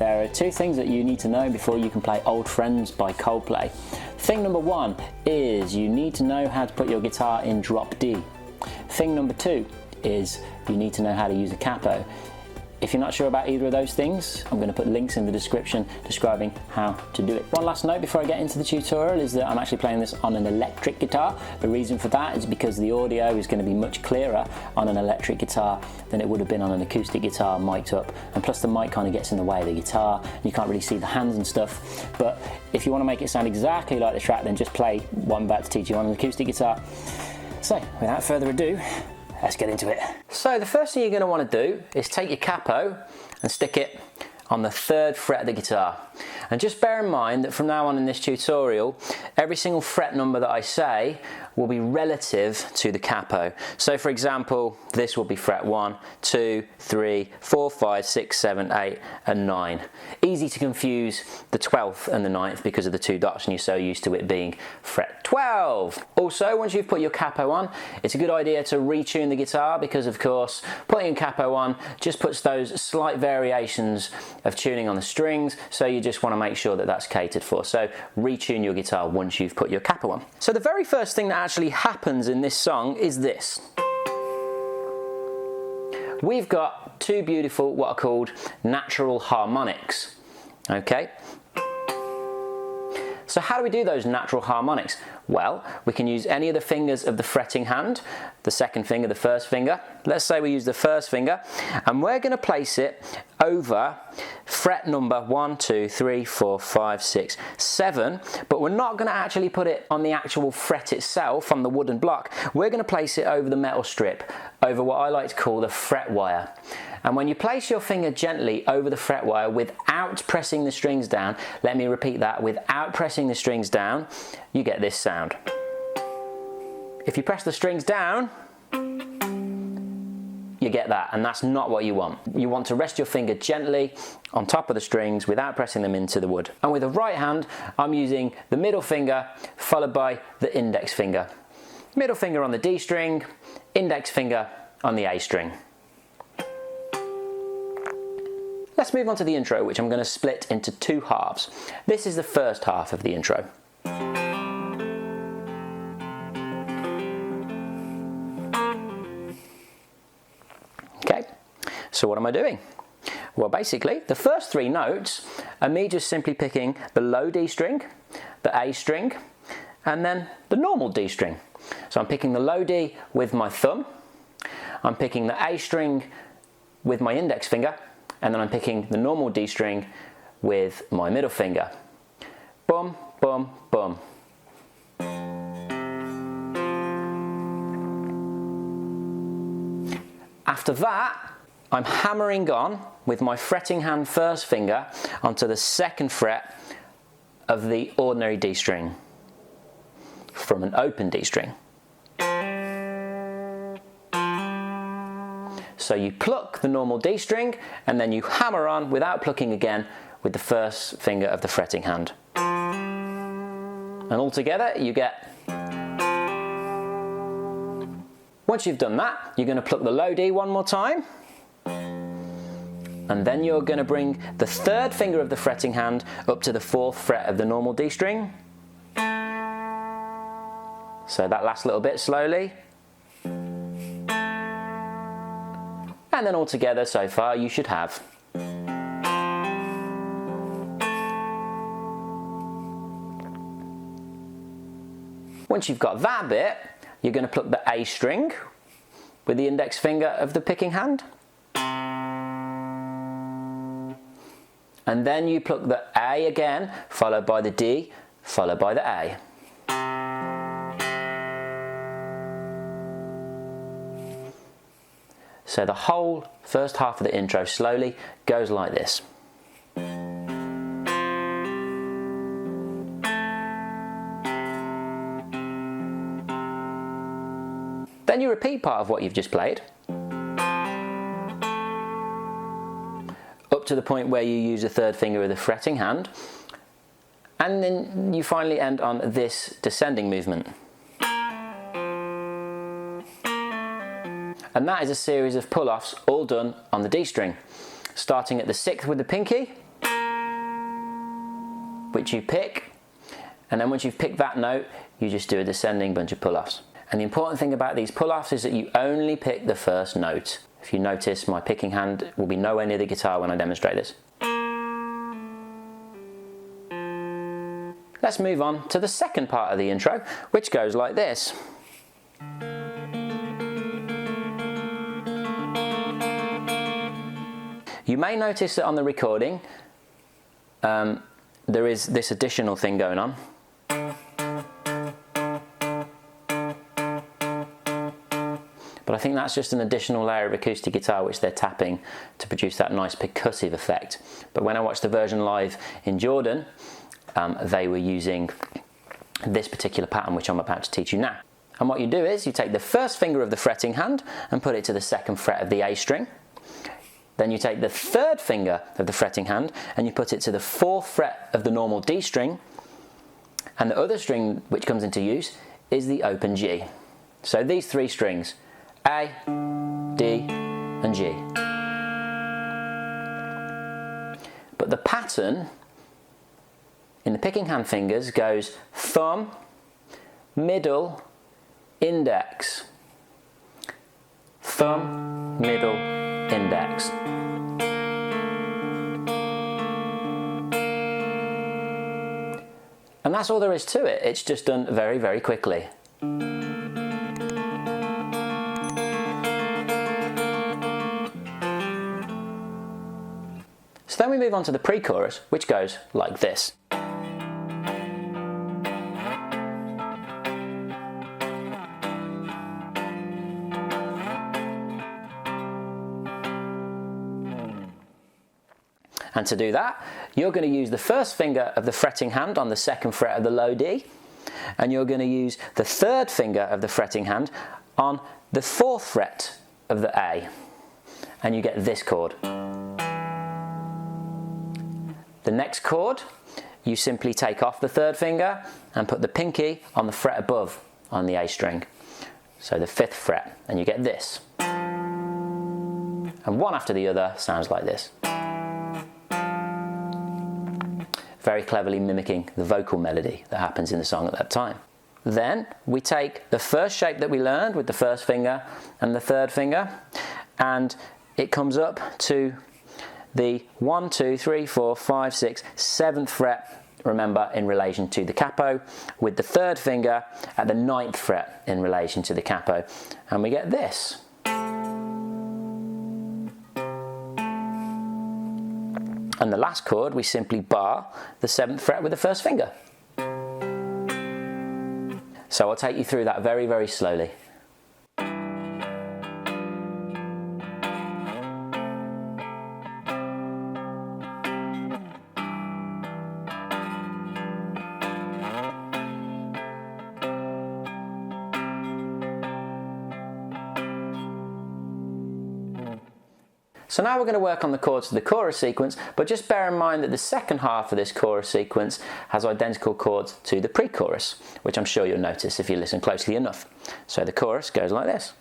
There are two things that you need to know before you can play Old Friends by Coldplay. Thing number one is you need to know how to put your guitar in drop D. Thing number two is you need to know how to use a capo. If you're not sure about either of those things, I'm going to put links in the description describing how to do it. One last note before I get into the tutorial is that I'm actually playing this on an electric guitar. The reason for that is because the audio is going to be much clearer on an electric guitar than it would have been on an acoustic guitar mic'd up. And plus the mic kind of gets in the way of the guitar, and you can't really see the hands and stuff. But if you want to make it sound exactly like the track, then just play what I'm about to teach you on an acoustic guitar. So, without further ado, let's get into it. So the first thing you're going to want to do is take your capo and stick it on the 3rd fret of the guitar. And just bear in mind that from now on in this tutorial, every single fret number that I say will be relative to the capo. So for example, this will be fret 1, 2, 3, 4, 5, 6, 7, 8 and 9. Easy to confuse the 12th and the 9th because of the 2 dots and you're so used to it being fret 12. Also, once you've put your capo on, it's a good idea to retune the guitar because of course putting a capo on just puts those slight variations of tuning on the strings, so you just want to make sure that that's catered for. So retune your guitar once you've put your capo on. So the very first thing that actually happens in this song is this. We've got two beautiful what are called natural harmonics. Okay, so how do we do those natural harmonics? Well, we can use any of the fingers of the fretting hand, the 2nd finger, the 1st finger. Let's say we use the 1st finger, and we're going to place it over fret number 1, 2, 3, 4, 5, 6, 7, but we're not going to actually put it on the actual fret itself, on the wooden block. We're going to place it over the metal strip, over what I like to call the fret wire. And when you place your finger gently over the fret wire without pressing the strings down, let me repeat that, without pressing the strings down, you get this sound. If you press the strings down, you get that, and that's not what you want. You want to rest your finger gently on top of the strings without pressing them into the wood. And with the right hand, I'm using the middle finger followed by the index finger. Middle finger on the D string, index finger on the A string. Let's move on to the intro, which I'm going to split into 2 halves. This is the first half of the intro. Okay, so what am I doing? Well, basically, the first 3 notes are me just simply picking the low D string, the A string, and then the normal D string. So I'm picking the low D with my thumb, I'm picking the A string with my index finger, and then I'm picking the normal D string with my middle finger. Boom, boom, boom. After that, I'm hammering on with my fretting hand 1st finger onto the 2nd fret of the ordinary D string from an open D string. So you pluck the normal D string and then you hammer on without plucking again with the 1st finger of the fretting hand. And altogether you get. Once you've done that, you're going to pluck the low D one more time. And then you're going to bring the 3rd finger of the fretting hand up to the 4th fret of the normal D string. So that last little bit slowly. And then altogether, so far, you should have. Once you've got that bit, you're going to pluck the A string with the index finger of the picking hand. And then you pluck the A again, followed by the D, followed by the A. So the whole first half of the intro slowly goes like this. Then you repeat part of what you've just played up to the point where you use the 3rd finger of the fretting hand, and then you finally end on this descending movement. And that is a series of pull-offs all done on the D string, starting at the 6th with the pinky, which you pick, and then once you've picked that note, you just do a descending bunch of pull-offs. And the important thing about these pull-offs is that you only pick the first note. If you notice, my picking hand will be nowhere near the guitar when I demonstrate this. Let's move on to the second part of the intro, which goes like this. You may notice that on the recording, there is this additional thing going on. But I think that's just an additional layer of acoustic guitar which they're tapping to produce that nice percussive effect. But when I watched the version live in Jordan, they were using this particular pattern which I'm about to teach you now. And what you do is you take the first finger of the fretting hand and put it to the second fret of the A string. Then you take the third finger of the fretting hand and you put it to the fourth fret of the normal D string. And the other string which comes into use is the open G. So these three strings, A, D, and G. But the pattern in the picking hand fingers goes thumb, middle, index, thumb, middle, index. And that's all there is to it. It's just done very, very quickly. So then we move on to the pre-chorus, which goes like this. And to do that, you're going to use the first finger of the fretting hand on the second fret of the low D, and you're going to use the third finger of the fretting hand on the fourth fret of the A, and you get this chord. The next chord, you simply take off the third finger and put the pinky on the fret above on the A string, so the fifth fret, and you get this. And one after the other sounds like this. Very cleverly mimicking the vocal melody that happens in the song at that time. Then we take the first shape that we learned with the first finger and the third finger, and it comes up to the 1, 2, 3, 4, 5, 6, 7th fret, remember, in relation to the capo, with the third finger at the 9th fret in relation to the capo, and we get this. And the last chord, we simply bar the 7th fret with the first finger. So I'll take you through that very, very slowly. So now we're going to work on the chords of the chorus sequence, but just bear in mind that the second half of this chorus sequence has identical chords to the pre-chorus, which I'm sure you'll notice if you listen closely enough. So the chorus goes like this.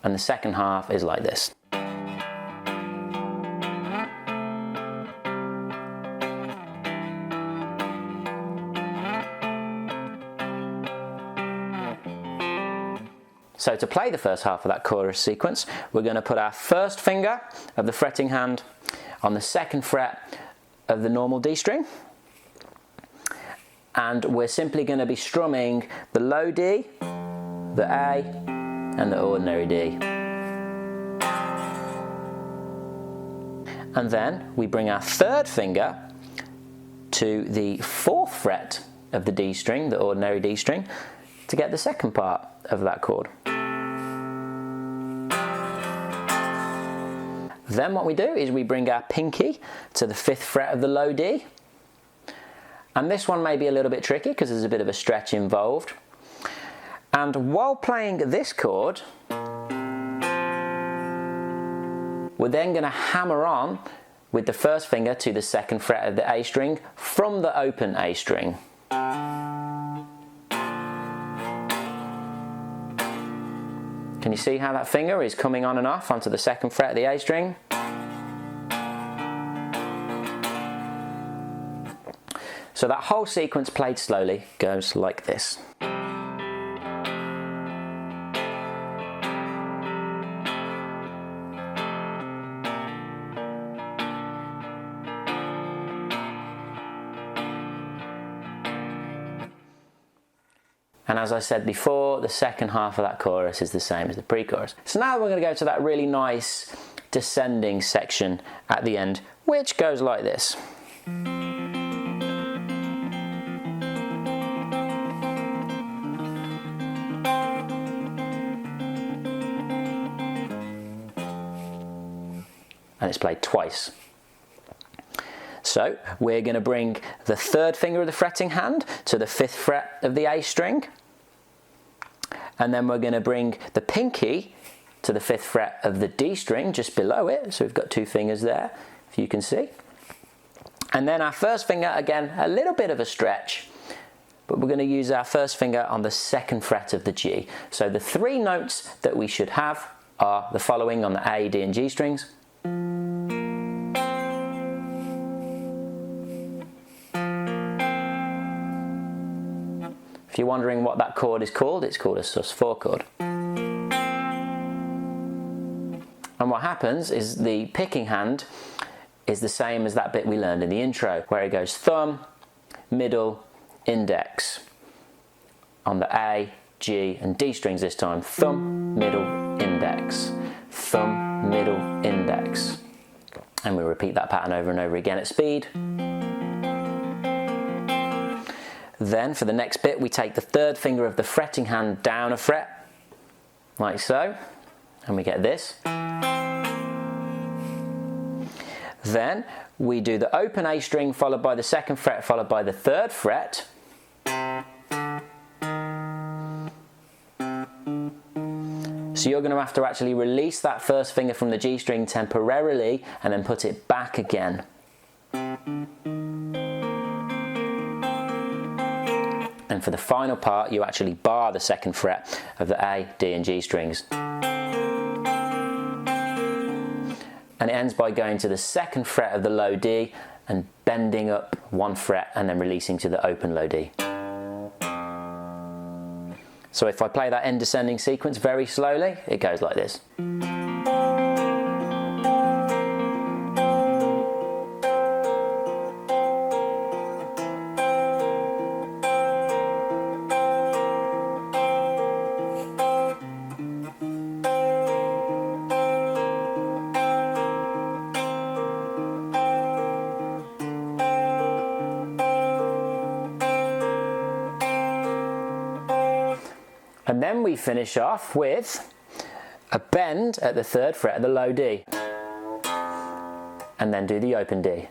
And the second half is like this. So to play the first half of that chorus sequence, we're going to put our first finger of the fretting hand on the second fret of the normal D string, and we're simply going to be strumming the low D, the A, and the ordinary D. And then we bring our third finger to the fourth fret of the D string, the ordinary D string, to get the second part of that chord. Then what we do is we bring our pinky to the fifth fret of the low D. And this one may be a little bit tricky because there's a bit of a stretch involved. And while playing this chord, we're we're then going to hammer on with the first finger to the second fret of the A string from the open A string. Can you see how that finger is coming on and off onto the second fret of the A string? So that whole sequence played slowly goes like this. And as I said before, the second half of that chorus is the same as the pre-chorus. So now we're going to go to that really nice descending section at the end, which goes like this. And it's played twice. So we're going to bring the third finger of the fretting hand to the 5th fret of the A string, and then we're going to bring the pinky to the 5th fret of the D string just below it, so we've got 2 fingers there, if you can see. And then our first finger, again, a little bit of a stretch, but we're going to use our first finger on the 2nd fret of the G. So the 3 notes that we should have are the following on the A, D and G strings. If you're wondering what that chord is called, it's called a sus4 chord. And what happens is the picking hand is the same as that bit we learned in the intro, where it goes thumb, middle, index. On the A, G and D strings this time, thumb, middle, index. Thumb, middle, index. And we repeat that pattern over and over again at speed. Then for the next bit we take the 3rd finger of the fretting hand down a fret, like so, and we get this. Then we do the open A string followed by the 2nd fret followed by the 3rd fret. So you're going to have to actually release that first finger from the G string temporarily and then put it back again. And for the final part, you actually bar the 2nd fret of the A, D and G strings. And it ends by going to the 2nd fret of the low D and bending up 1 fret and then releasing to the open low D. So if I play that end descending sequence very slowly, it goes like this. And then we finish off with a bend at the 3rd fret of the low D, and then do the open D.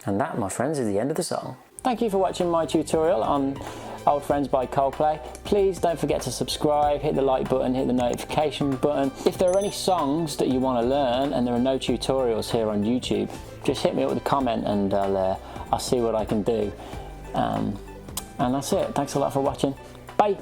And that, my friends, is the end of the song. Thank you for watching my tutorial on Old Friends by Coldplay. Please don't forget to subscribe, hit the like button, hit the notification button. If there are any songs that you want to learn and there are no tutorials here on YouTube, just hit me up with a comment and I'll see what I can do. And that's it. Thanks a lot for watching. Bye.